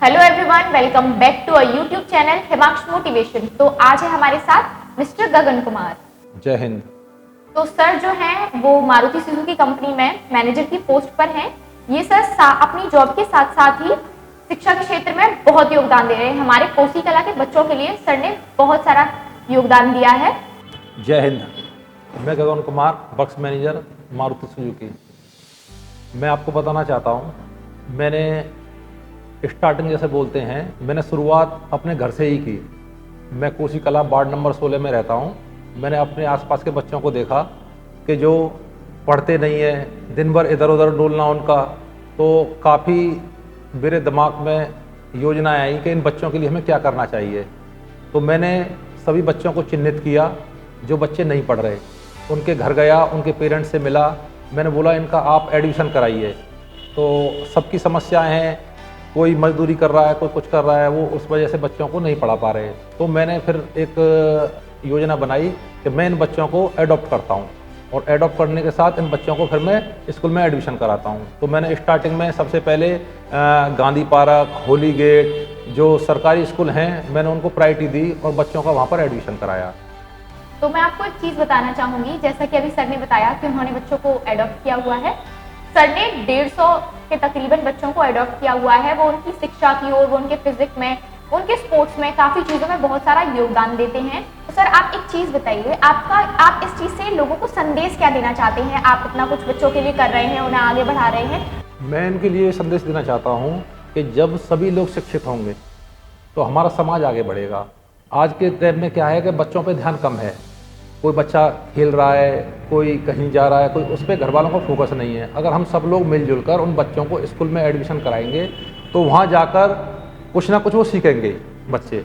Hello everyone, welcome back to our YouTube channel Himanshu motivation. तो आज है हमारे साथ मिस्टर गगन कुमार। जय हिंद। तो सर जो हैं वो मारुति सुजुकी कंपनी में मैनेजर की पोस्ट पर हैं। ये सर अपनी जॉब के साथ साथ ही शिक्षा के क्षेत्र में बहुत योगदान दे रहे हैं। हमारे कोसी कला के बच्चों के लिए सर ने बहुत सारा योगदान दिया है। जय हिंद। मैं Gagan Kumar, works manager Maruti Suzuki. मैं आपको बताना चाहता हूँ, मैंने स्टार्टिंग जैसे बोलते हैं, मैंने शुरुआत अपने घर से ही की। मैं कोसी कला वार्ड नंबर 16 में रहता हूँ। मैंने अपने आसपास के बच्चों को देखा कि जो पढ़ते नहीं है, दिन भर इधर उधर डोलना उनका, तो काफ़ी मेरे दिमाग में योजनाएं आई कि इन बच्चों के लिए हमें क्या करना चाहिए। तो मैंने सभी बच्चों को चिन्हित किया जो बच्चे नहीं पढ़ रहे, उनके घर गया, उनके पेरेंट्स से मिला। मैंने बोला इनका आप एडमिशन कराइए। तो सबकी समस्याएं हैं, कोई मजदूरी कर रहा है, कोई कुछ कर रहा है, वो उस वजह से बच्चों को नहीं पढ़ा पा रहे। तो मैंने फिर एक योजना बनाई कि मैं इन बच्चों को एडॉप्ट करता हूँ और एडॉप्ट करने के साथ इन बच्चों को फिर मैं स्कूल में एडमिशन कराता हूँ। तो मैंने स्टार्टिंग में सबसे पहले गांधी पार्क, होली गेट जो सरकारी स्कूल हैं, मैंने उनको प्रायोरिटी दी और बच्चों का वहाँ पर एडमिशन कराया। तो मैं आपको एक चीज़ बताना चाहूँगी, जैसा कि अभी सर ने बताया कि उन्होंने बच्चों को एडॉप्ट किया हुआ है। सर ने 150 के तकरीबन बच्चों को एडॉप्ट किया हुआ है। वो उनकी शिक्षा की ओर, वो उनके फिजिक्स में, उनके स्पोर्ट्स में, काफ़ी चीज़ों में बहुत सारा योगदान देते हैं। तो सर आप एक चीज़ बताइए, आप इस चीज़ से लोगों को संदेश क्या देना चाहते हैं? आप इतना कुछ बच्चों के लिए कर रहे हैं, उन्हें आगे बढ़ा रहे हैं। मैं इनके लिए संदेश देना चाहता हूँ कि जब सभी लोग शिक्षित होंगे तो हमारा समाज आगे बढ़ेगा। आज के टाइम में क्या है कि बच्चों पे ध्यान कम है। कोई बच्चा खेल रहा है, कोई कहीं जा रहा है, कोई उस पर घर वालों का फोकस नहीं है। अगर हम सब लोग मिलजुल कर उन बच्चों को स्कूल में एडमिशन कराएंगे तो वहाँ जाकर कुछ ना कुछ वो सीखेंगे बच्चे।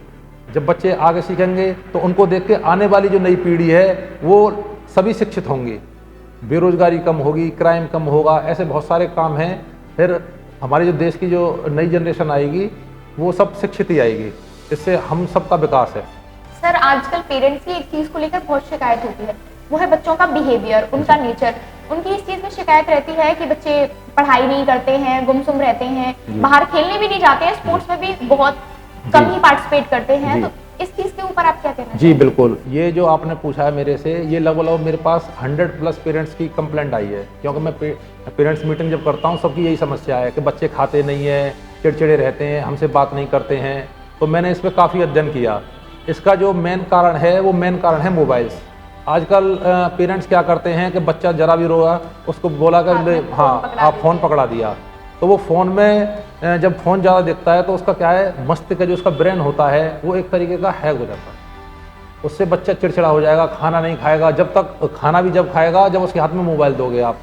जब बच्चे आगे सीखेंगे तो उनको देख के आने वाली जो नई पीढ़ी है वो सभी शिक्षित होंगी, बेरोजगारी कम होगी, क्राइम कम होगा, ऐसे बहुत सारे काम हैं। फिर हमारे जो देश की जो नई जनरेशन आएगी वो सब शिक्षित ही आएगी। इससे हम सबका विकास है। सर आजकल पेरेंट्स की एक चीज़ को लेकर बहुत शिकायत होती है, वो है बच्चों का बिहेवियर, उनका नेचर। उनकी इस चीज़ में शिकायत रहती है कि बच्चे पढ़ाई नहीं करते हैं, गुमसुम रहते हैं, बाहर खेलने भी नहीं जाते हैं, स्पोर्ट्स में भी बहुत कम ही पार्टिसिपेट करते हैं। तो इस चीज़ के ऊपर आप क्या कहना जी बिल्कुल, ये जो आपने पूछा है मेरे से, ये लगभग मेरे पास 100+ पेरेंट्स की कंप्लेंट आई है। क्योंकि मैं पेरेंट्स मीटिंग जब करता हूँ सबकी यही समस्या है कि बच्चे खाते नहीं है, चिड़चिड़े रहते हैं, हमसे बात नहीं करते हैं। तो मैंने इस पर काफ़ी अध्ययन किया। इसका जो मेन कारण है वो मेन कारण है मोबाइल्स। आजकल पेरेंट्स क्या करते हैं कि बच्चा जरा भी रोया, उसको बोला कर हाँ आप फ़ोन पकड़ा दिया। तो वो फ़ोन में जब फ़ोन ज़्यादा देखता है तो उसका क्या है, मस्तिष्क जो उसका ब्रेन होता है वो एक तरीके का हैक हो जाता है। उससे बच्चा चिड़चिड़ा हो जाएगा, खाना नहीं खाएगा। जब तक खाना भी जब खाएगा जब उसके हाथ में मोबाइल दोगे आप,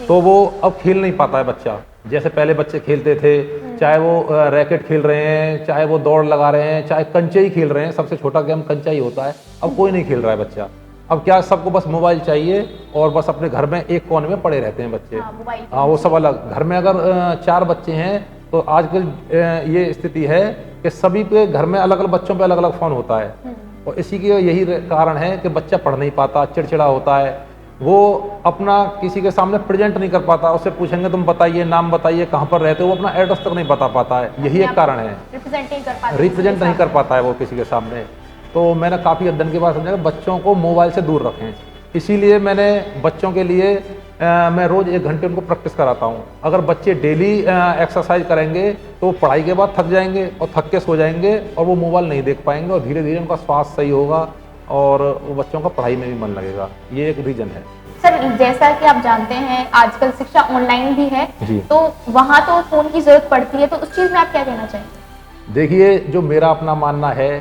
तो वो अब खेल नहीं पाता है बच्चा। जैसे पहले बच्चे खेलते थे, चाहे वो रैकेट खेल रहे हैं, चाहे वो दौड़ लगा रहे हैं, चाहे कंचे ही खेल रहे हैं। सबसे छोटा गेम कंचा ही होता है। अब कोई नहीं खेल रहा है बच्चा। अब क्या, सबको बस मोबाइल चाहिए और बस अपने घर में एक कोने में पड़े रहते हैं बच्चे। हाँ, वो सब अलग। घर में अगर 4 बच्चे हैं तो आजकल ये स्थिति है कि सभी के घर में अलग अलग बच्चों पे अलग अलग फ़ोन होता है। और इसी के यही कारण है कि बच्चा पढ़ नहीं पाता, चिड़चिड़ा होता है, वो अपना किसी के सामने प्रेजेंट नहीं कर पाता। उससे पूछेंगे तुम बताइए, नाम बताइए, कहाँ पर रहते हो, वो अपना एड्रेस तक नहीं बता पाता है। यही एक कारण है, रिप्रेजेंट नहीं कर पाता है वो किसी के सामने। तो मैंने काफ़ी अध्ययन के बाद समझा कि बच्चों को मोबाइल से दूर रखें। इसीलिए मैंने बच्चों के लिए मैं रोज़ 1 घंटे उनको प्रैक्टिस कराता हूँ। अगर बच्चे डेली एक्सरसाइज करेंगे तो वो पढ़ाई के बाद थक जाएंगे और थक के सो जाएंगे और वो मोबाइल नहीं देख पाएंगे और धीरे धीरे उनका स्वास्थ्य सही होगा और वो बच्चों का पढ़ाई में भी मन लगेगा। ये एक रीज़न है। सर जैसा कि आप जानते हैं आजकल शिक्षा ऑनलाइन भी है, तो वहाँ तो फ़ोन की ज़रूरत पड़ती है। तो उस चीज़ में आप क्या कहना चाहेंगे? देखिए, जो मेरा अपना मानना है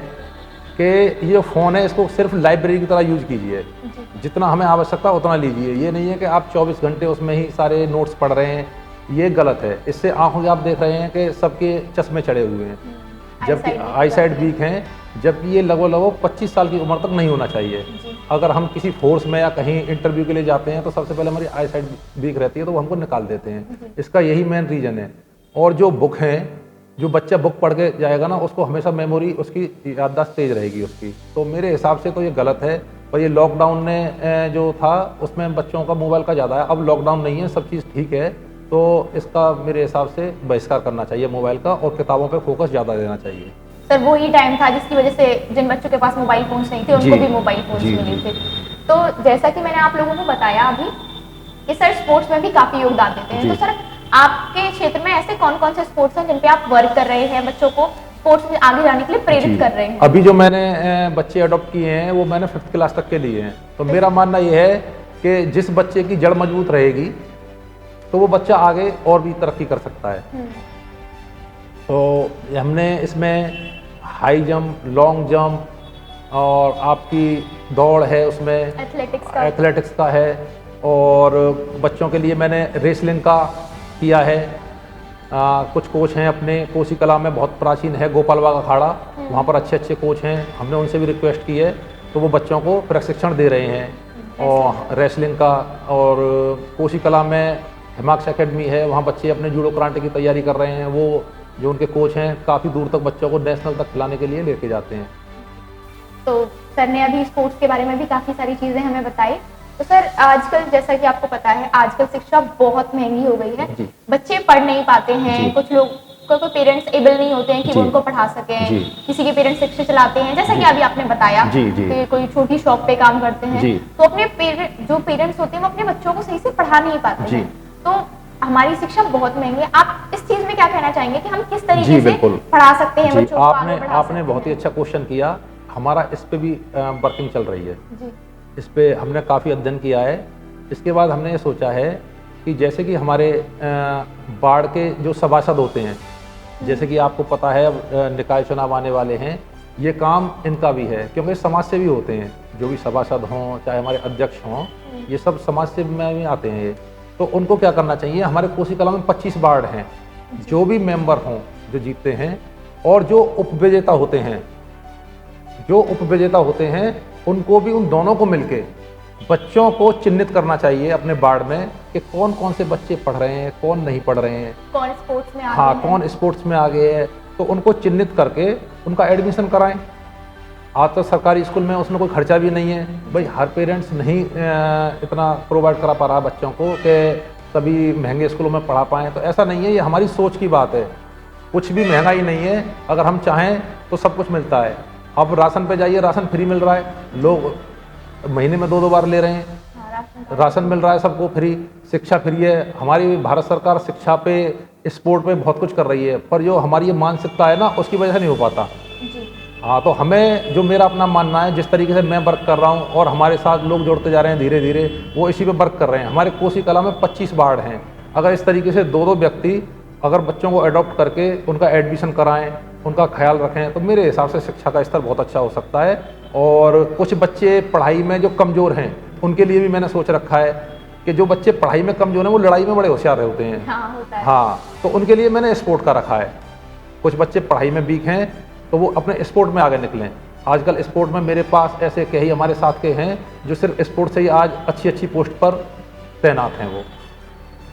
कि ये फ़ोन है, इसको सिर्फ लाइब्रेरी की तरह यूज़ कीजिए। जितना हमें आवश्यकता उतना लीजिए। ये नहीं है कि आप 24 घंटे उसमें ही सारे नोट्स पढ़ रहे हैं, ये गलत है। इससे आंखों के आप देख रहे हैं कि सबके चश्मे चढ़े हुए हैं, जबकि आई साइड वीक हैं, जबकि ये लगभग 25 साल की उम्र तक नहीं होना चाहिए। अगर हम किसी फोर्स में या कहीं इंटरव्यू के लिए जाते हैं तो सबसे पहले हमारी आई साइड वीक रहती है, तो वो हमको निकाल देते हैं। इसका यही मेन रीज़न है। और जो बुक हैं, जो बच्चा बुक पढ़ के जाएगा ना, उसको हमेशा मेमोरी, उसकी याददाश्त तेज रहेगी उसकी। तो मेरे हिसाब से तो ये गलत है। और ये लॉकडाउन ने जो था उसमें बच्चों का मोबाइल का ज़्यादा है। अब लॉकडाउन नहीं है, सब चीज़ ठीक है, तो इसका मेरे हिसाब से बहिष्कार करना चाहिए मोबाइल का, और किताबों पे फोकस ज़्यादा देना चाहिए। सर वो ही टाइम था जिसकी वजह से जिन बच्चों के पास मोबाइल फोन्स नहीं थे उनको भी मोबाइल फोन्स मिले थे। तो जैसा कि मैंने आप लोगों को बताया अभी कि सर स्पोर्ट्स में भी काफ़ी योगदान देते हैं, तो सर आपके क्षेत्र में ऐसे कौन कौन से स्पोर्ट्स हैं जिन पे आप वर्क कर रहे हैं, बच्चों को स्पोर्ट्स में आगे जाने के लिए प्रेरित कर रहे हैं? अभी जो मैंने बच्चे अडॉप्ट किए हैं वो मैंने 5th क्लास तक के लिए हैं। तो मेरा मानना ये है कि जिस बच्चे की जड़ मजबूत रहेगी तो वो बच्चा आगे और भी तरक्की कर सकता है। तो हमने इसमें हाई जंप, लॉन्ग जंप और आपकी दौड़ है, उसमें एथलेटिक्स का है, और बच्चों के लिए मैंने रेसलिंग का किया है। कुछ कोच हैं अपने कोसी कला में, बहुत प्राचीन है गोपाल बाग अखाड़ा, वहाँ पर अच्छे अच्छे कोच हैं, हमने उनसे भी रिक्वेस्ट की है, तो वो बच्चों को प्रशिक्षण दे रहे हैं और रेसलिंग का। और कोसी कला में हिमाक्ष एकेडमी है, वहाँ बच्चे अपने जूडो कराटे की तैयारी कर रहे हैं। वो जो उनके कोच हैं काफ़ी दूर तक बच्चों को नेशनल तक खिलाने के लिए लेके जाते हैं। तो सर ने अभी स्पोर्ट्स के बारे में भी काफ़ी सारी चीज़ें हमें बताई। तो सर आजकल जैसा कि आपको पता है आजकल शिक्षा बहुत महंगी हो गई है, बच्चे पढ़ नहीं पाते हैं, कुछ लोग कोई पेरेंट्स एबल नहीं होते हैं कि वो उनको पढ़ा सकें, किसी के पेरेंट्स रिक्शा चलाते हैं, जैसा कि अभी आपने बताया कि कोई छोटी शॉप पे काम करते हैं, तो अपने जो पेरेंट्स होते हैं वो अपने बच्चों को सही से पढ़ा नहीं पाते हैं। तो हमारी शिक्षा बहुत महंगी है, आप इस चीज में क्या कहना चाहेंगे कि हम किस तरीके से पढ़ा सकते हैं बच्चों को? आपने बहुत ही अच्छा क्वेश्चन किया। हमारा इस पे भी वर्किंग चल रही है, इस पे हमने काफ़ी अध्ययन किया है। इसके बाद हमने ये सोचा है कि जैसे कि हमारे बाढ़ के जो सभासद होते हैं, जैसे कि आपको पता है अब निकाय चुनाव आने वाले हैं, ये काम इनका भी है क्योंकि समाज से भी होते हैं, जो भी सभासद हों चाहे हमारे अध्यक्ष हों, ये सब समाज से में भी आते हैं। तो उनको क्या करना चाहिए, हमारे कोसी कला में 25 वार्ड हैं, जो भी मेंबर हों जो जीतते हैं, और जो उपविजेता होते हैं उनको भी उन दोनों को मिलके बच्चों को चिन्हित करना चाहिए अपने वार्ड में कि कौन कौन से बच्चे पढ़ रहे हैं, कौन नहीं पढ़ रहे हैं, कौन स्पोर्ट्स में आगे है, कौन स्पोर्ट्स में आगे है, तो उनको चिन्हित करके उनका एडमिशन कराएं। आज तो सरकारी स्कूल में उसमें कोई खर्चा भी नहीं है भाई, हर पेरेंट्स नहीं इतना प्रोवाइड करा पा रहा बच्चों को कि सभी महंगे स्कूलों में पढ़ा पाएँ। तो ऐसा नहीं है, ये हमारी सोच की बात है, कुछ भी महंगाई नहीं है, अगर हम चाहें तो सब कुछ मिलता है। अब राशन पे जाइए, राशन फ्री मिल रहा है, लोग महीने में 2-2 बार ले रहे हैं, राशन मिल रहा है सबको फ्री, शिक्षा फ्री है। हमारी भारत सरकार शिक्षा पे, स्पोर्ट पे बहुत कुछ कर रही है, पर जो हमारी ये मानसिकता है ना, उसकी वजह से नहीं हो पाता। हाँ, तो हमें जो मेरा अपना मानना है, जिस तरीके से मैं वर्क कर रहा हूँ और हमारे साथ लोग जुड़ते जा रहे हैं धीरे धीरे, वो इसी पे वर्क कर रहे हैं। हमारे कोसी कला में 25 वार्ड हैं, अगर इस तरीके से 2-2 व्यक्ति अगर बच्चों को अडॉप्ट करके उनका एडमिशन कराएं, उनका ख्याल रखें, तो मेरे हिसाब से शिक्षा का स्तर बहुत अच्छा हो सकता है। और कुछ बच्चे पढ़ाई में जो कमज़ोर हैं, उनके लिए भी मैंने सोच रखा है कि जो बच्चे पढ़ाई में कमज़ोर हैं वो लड़ाई में बड़े होशियार होते हैं। हाँ, तो उनके लिए मैंने स्पोर्ट का रखा है। कुछ बच्चे पढ़ाई में वीक हैं तो वो अपने स्पोर्ट में आगे निकलें। आजकल स्पोर्ट में मेरे पास ऐसे कई हमारे साथ के हैं जो सिर्फ स्पोर्ट से ही आज अच्छी अच्छी पोस्ट पर तैनात हैं वो।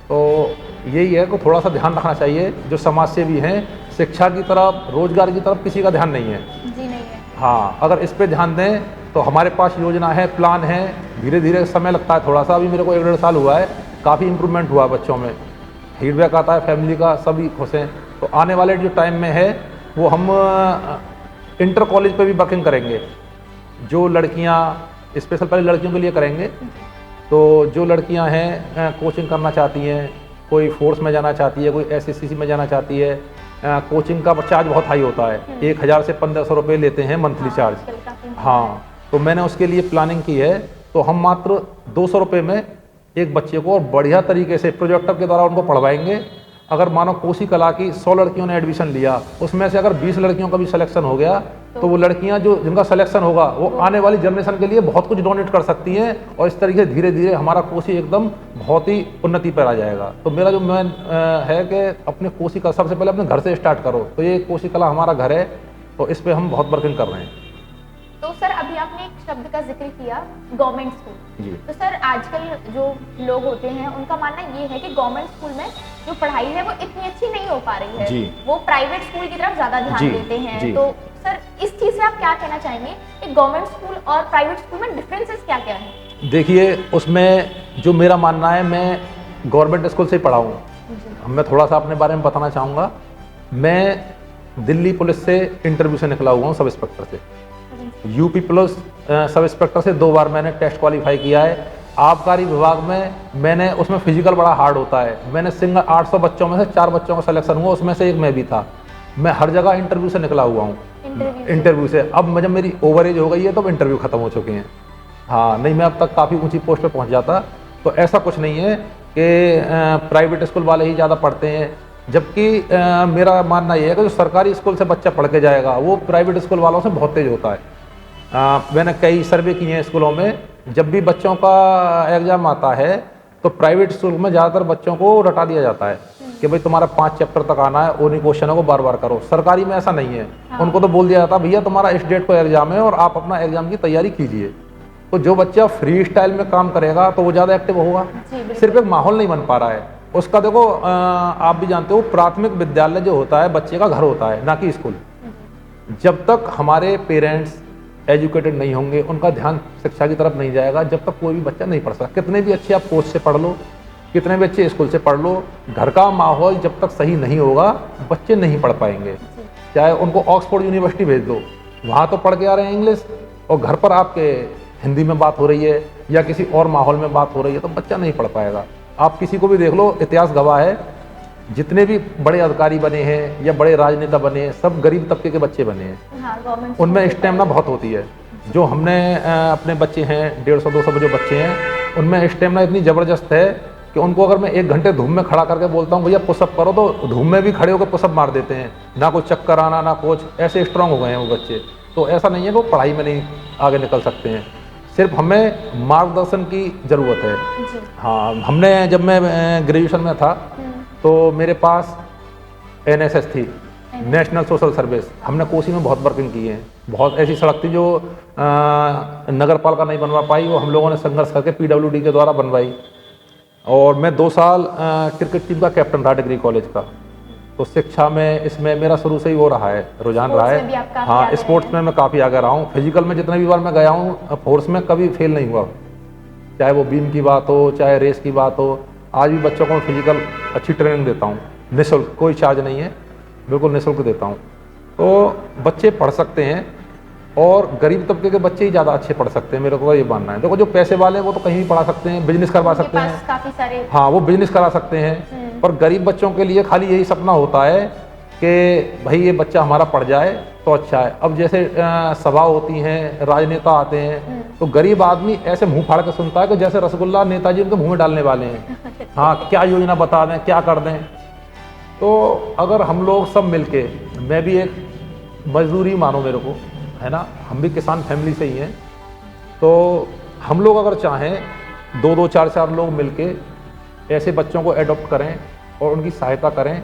तो यही है कि थोड़ा सा ध्यान रखना चाहिए, जो समाज से भी हैं, शिक्षा की तरफ, रोजगार की तरफ किसी का ध्यान नहीं है। जी नहीं है। हाँ, अगर इस पे ध्यान दें तो हमारे पास योजना है, प्लान है, धीरे धीरे समय लगता है थोड़ा सा, अभी मेरे को 1-1.5 साल हुआ है, काफ़ी इम्प्रूवमेंट हुआ बच्चों में, फीडबैक आता है फैमिली का, सभी खुश हैं। तो आने वाले जो टाइम में है वो हम इंटर कॉलेज पे भी वर्किंग करेंगे। जो लड़कियाँ, स्पेशल पहले लड़कियों के लिए करेंगे, तो जो लड़कियां हैं कोचिंग करना चाहती हैं, कोई फोर्स में जाना चाहती है, कोई SSCC में जाना चाहती है, कोचिंग का चार्ज बहुत हाई होता है, 1000 से 1500 रुपये लेते हैं मंथली चार्ज। हाँ, तो मैंने उसके लिए प्लानिंग की है, तो हम मात्र 200 रुपये में एक बच्चे को और बढ़िया तरीके से प्रोजेक्टर के द्वारा उनको पढ़वाएंगे। अगर मानो कोसी कला की 100 लड़कियों ने एडमिशन लिया, उसमें से अगर 20 लड़कियों का भी सिलेक्शन हो गया, तो वो लड़कियां जो जिनका सिलेक्शन होगा वो आने वाली जनरेशन के लिए बहुत कुछ डोनेट कर सकती हैं, और इस तरीके से धीरे धीरे हमारा कोसी एकदम बहुत ही उन्नति पर आ जाएगा। तो मेरा जो मेन है कि अपने कोसी कला सबसे पहले अपने घर से स्टार्ट करो, तो ये कोसी कला हमारा घर है, तो इस पर हम बहुत वर्किंग कर रहे हैं। तो सर अभी आपने एक शब्द का जिक्र किया, गवर्नमेंट स्कूल। तो सर आजकल जो लोग होते हैं उनका मानना ये है कि गवर्नमेंट स्कूल में जो पढ़ाई है वो इतनी अच्छी नहीं हो पा रही है, वो प्राइवेट स्कूल की तरफ ज्यादा ध्यान देते हैं। तो सर इस चीज से आप क्या कहना चाहेंगे कि गवर्नमेंट स्कूल और प्राइवेट स्कूल में डिफरेंसेस क्या क्या है? देखिए, उसमें जो मेरा मानना है, मैं गवर्नमेंट स्कूल से ही पढ़ा हूँ, मैं थोड़ा सा अपने बारे में बताना चाहूँगा। मैं दिल्ली पुलिस से इंटरव्यू से निकला हुआ हूँ, सब इंस्पेक्टर से। यूपी पुलिस सब इंस्पेक्टर से 2 बार मैंने टेस्ट क्वालिफाई किया है। आबकारी विभाग में मैंने, उसमें फिजिकल बड़ा हार्ड होता है। मैंने सिंगल 800 बच्चों में से 4 बच्चों का सिलेक्शन हुआ, उसमें से एक मैं भी था। मैं हर जगह इंटरव्यू से निकला हुआ हूँ, इंटरव्यू से। अब जब मेरी ओवर एज हो गई है तो इंटरव्यू खत्म हो चुके हैं। हाँ, नहीं मैं अब तक काफ़ी ऊंची पोस्ट पे पहुँच जाता। तो ऐसा कुछ नहीं है कि प्राइवेट स्कूल वाले ही ज़्यादा पढ़ते हैं, जबकि मेरा मानना ये है कि जो सरकारी स्कूल से बच्चा पढ़ के जाएगा वो प्राइवेट स्कूल वालों से बहुत तेज होता है। मैंने कई सर्वे किए हैं स्कूलों में, जब भी बच्चों का एग्ज़ाम आता है तो प्राइवेट स्कूल में ज़्यादातर बच्चों को रटा दिया जाता है कि भाई तुम्हारा 5 चैप्टर तक आना है, उन्हीं क्वेश्चनों को बार बार करो। सरकारी में ऐसा नहीं है। उनको तो बोल दिया जाता है भैया तुम्हारा इस डेट को एग्ज़ाम है और आप अपना एग्ज़ाम की तैयारी कीजिए। तो जो बच्चा फ्री स्टाइल में काम करेगा तो वो ज़्यादा एक्टिव होगा। सिर्फ एक माहौल नहीं बन पा रहा है उसका। देखो आप भी जानते हो, प्राथमिक विद्यालय जो होता है बच्चे का घर होता है, ना कि स्कूल। जब तक हमारे पेरेंट्स एजुकेटेड नहीं होंगे, उनका ध्यान शिक्षा की तरफ नहीं जाएगा, जब तक कोई भी बच्चा नहीं पढ़ सकता। कितने भी अच्छे आप कोच से पढ़ लो, कितने भी अच्छे स्कूल से पढ़ लो, घर का माहौल जब तक सही नहीं होगा बच्चे नहीं पढ़ पाएंगे। चाहे उनको ऑक्सफोर्ड यूनिवर्सिटी भेज दो, वहाँ तो पढ़ के आ रहे हैं इंग्लिश, और घर पर आपके हिंदी में बात हो रही है या किसी और माहौल में बात हो रही है, तो बच्चा नहीं पढ़ पाएगा। आप किसी को भी देख लो, इतिहास गवाह है, जितने भी बड़े अधिकारी बने हैं या बड़े राजनेता बने हैं, सब गरीब तबके के बच्चे बने हैं। हाँ, उनमें स्टेमिना बहुत होती है। जो हमने अपने बच्चे हैं 150-200 जो बच्चे हैं, उनमें स्टेमिना इतनी ज़बरदस्त है कि उनको अगर मैं 1 घंटे धूप में खड़ा करके बोलता हूँ भैया पुशअप करो, तो धूप में भी खड़े होकर पुशअप मार देते हैं। ना कोई चक्कर आना, ना कुछ, ऐसे स्ट्रांग हो गए हैं वो बच्चे। तो ऐसा नहीं है कि वो पढ़ाई में नहीं आगे निकल सकते हैं, सिर्फ हमें मार्गदर्शन की ज़रूरत है। हाँ, हमने जब मैं ग्रेजुएशन में था तो मेरे पास NSS थी, नेशनल सोशल सर्विस। हमने कोसी में बहुत वर्किंग की है। बहुत ऐसी सड़क थी जो नगर पालिका नहीं बनवा पाई, वो हम लोगों ने संघर्ष करके PWD के द्वारा बनवाई। और मैं 2 साल क्रिकेट टीम का कैप्टन था डिग्री कॉलेज का। तो शिक्षा में इसमें मेरा शुरू से ही वो रहा है, रुझान रहा है। हाँ, स्पोर्ट्स में मैं काफ़ी आगे रहा हूँ। फिजिकल में जितने भी बार मैं गया हूँ, फोर्स में कभी फेल नहीं हुआ। चाहे वो बीम की बात हो, चाहे रेस की बात हो, आज भी बच्चों को मैं फिजिकल अच्छी ट्रेनिंग देता हूँ, निःशुल्क, कोई चार्ज नहीं है, बिल्कुल निःशुल्क देता हूँ। तो बच्चे पढ़ सकते हैं, और गरीब तबके के बच्चे ही ज़्यादा अच्छे पढ़ सकते हैं, मेरे को ये मानना है। देखो जो पैसे वाले हैं वो तो कहीं भी पढ़ा सकते हैं, बिजनेस करवा सकते हैं, काफी सारे, हाँ वो बिजनेस करा सकते हैं। पर गरीब बच्चों के लिए खाली यही सपना होता है कि भाई ये बच्चा हमारा पढ़ जाए तो अच्छा है। अब जैसे सभा होती हैं, राजनेता आते हैं, तो गरीब आदमी ऐसे मुंह फाड़ के सुनता है कि जैसे रसगुल्ला नेताजी उनके मुंह में डालने वाले हैं। हाँ, क्या योजना बता दें, क्या कर दें। तो अगर हम लोग सब मिलके, मैं भी एक मजदूरी मानो मेरे को, है ना, हम भी किसान फैमिली से ही हैं, तो हम लोग अगर चाहें 2-2, 4-4 लोग मिलके ऐसे बच्चों को एडॉप्ट करें और उनकी सहायता करें,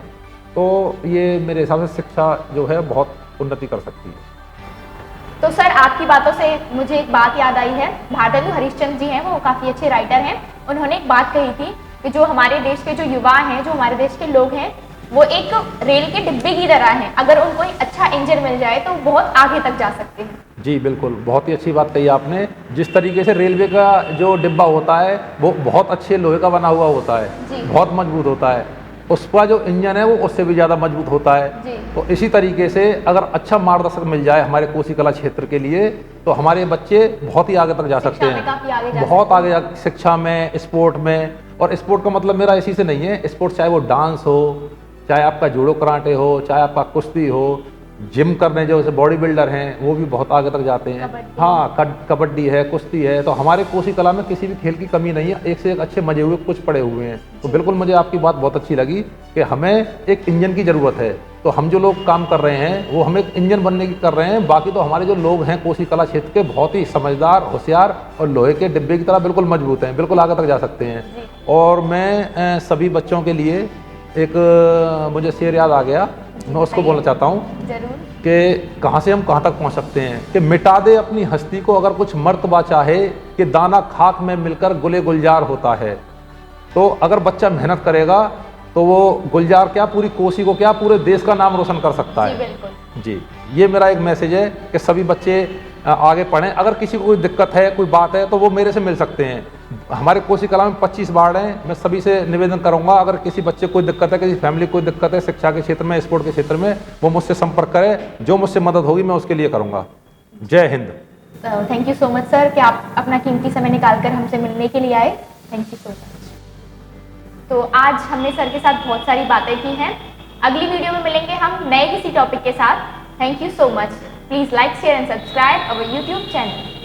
तो ये मेरे हिसाब से शिक्षा जो है बहुत उन्नति कर सकती है। तो सर आपकी बातों से मुझे एक बात याद आई है। भारतेंदु हरिश्चंद्र जी हैं, वो काफ़ी अच्छे राइटर हैं। उन्होंने एक बात कही थी कि जो हमारे देश के जो युवा हैं, जो हमारे देश के लोग हैं, वो एक रेल के डिब्बे की तरह हैं। अगर उनको एक अच्छा इंजन मिल जाए तो बहुत आगे तक जा सकते हैं। जी बिल्कुल, बहुत ही अच्छी बात कही आपने। जिस तरीके से रेलवे का जो डिब्बा होता है वो बहुत अच्छे लोहे का बना हुआ होता है, बहुत मजबूत होता है। उसका जो इंजन है वो उससे भी ज़्यादा मजबूत होता है। तो इसी तरीके से अगर अच्छा मार्गदर्शक मिल जाए हमारे कोसी कला क्षेत्र के लिए, तो हमारे बच्चे बहुत ही आगे तक जा सकते हैं, बहुत आगे शिक्षा में, स्पोर्ट में। और स्पोर्ट का मतलब मेरा इसी से नहीं है, स्पोर्ट चाहे वो डांस हो, चाहे आपका जूडो कराटे हो, चाहे आपका कुश्ती हो, जिम करने जो बॉडी बिल्डर हैं वो भी बहुत आगे तक जाते हैं। हाँ, कबड्डी है, कुश्ती है। तो हमारे कोसी कला में किसी भी खेल की कमी नहीं है, एक से एक अच्छे मजे हुए कुछ पड़े हुए हैं। तो बिल्कुल मुझे आपकी बात बहुत अच्छी लगी कि हमें एक इंजन की ज़रूरत है। तो हम जो लोग काम कर रहे हैं वो हम एक इंजन बनने की कर रहे हैं। बाकी तो हमारे जो लोग हैं कोसी कला क्षेत्र के बहुत ही समझदार, होशियार और लोहे के डिब्बे की तरह बिल्कुल मजबूत हैं, बिल्कुल आगे तक जा सकते हैं। और मैं सभी बच्चों के लिए एक मुझे शेर याद आ गया, मैं उसको बोलना चाहता हूँ कि कहाँ से हम कहाँ तक पहुँच सकते हैं। कि मिटा दे अपनी हस्ती को अगर कुछ मर्तबा चाहे, कि दाना खाक में मिलकर गुले गुलजार होता है। तो अगर बच्चा मेहनत करेगा तो वो गुलजार क्या, पूरी कोसी को क्या, पूरे देश का नाम रोशन कर सकता है। जी, ये मेरा एक मैसेज है कि सभी बच्चे आगे पढ़ें। अगर किसी को कोई दिक्कत है, कोई बात है, तो वो मेरे से मिल सकते हैं। हमारे कोसी कला में 25 वार्ड हैं। मैं सभी से निवेदन करूंगा, अगर किसी बच्चे को कोई दिक्कत है, किसी फैमिली को कोई दिक्कत है शिक्षा के क्षेत्र में, स्पोर्ट के क्षेत्र में, वो मुझसे संपर्क करे। जो मुझसे मदद होगी मैं उसके लिए करूंगा। जय Hind. Thank you so much sir कि आप अपना कीमती समय निकालकर हमसे मिलने के लिए आए। Thank you so much. तो आज हमने सर के साथ बहुत सारी बातें की हैं। अगली वीडियो में मिलेंगे हम नए किसी टॉपिक के साथ। Thank you so much. Please like, share and subscribe our YouTube channel.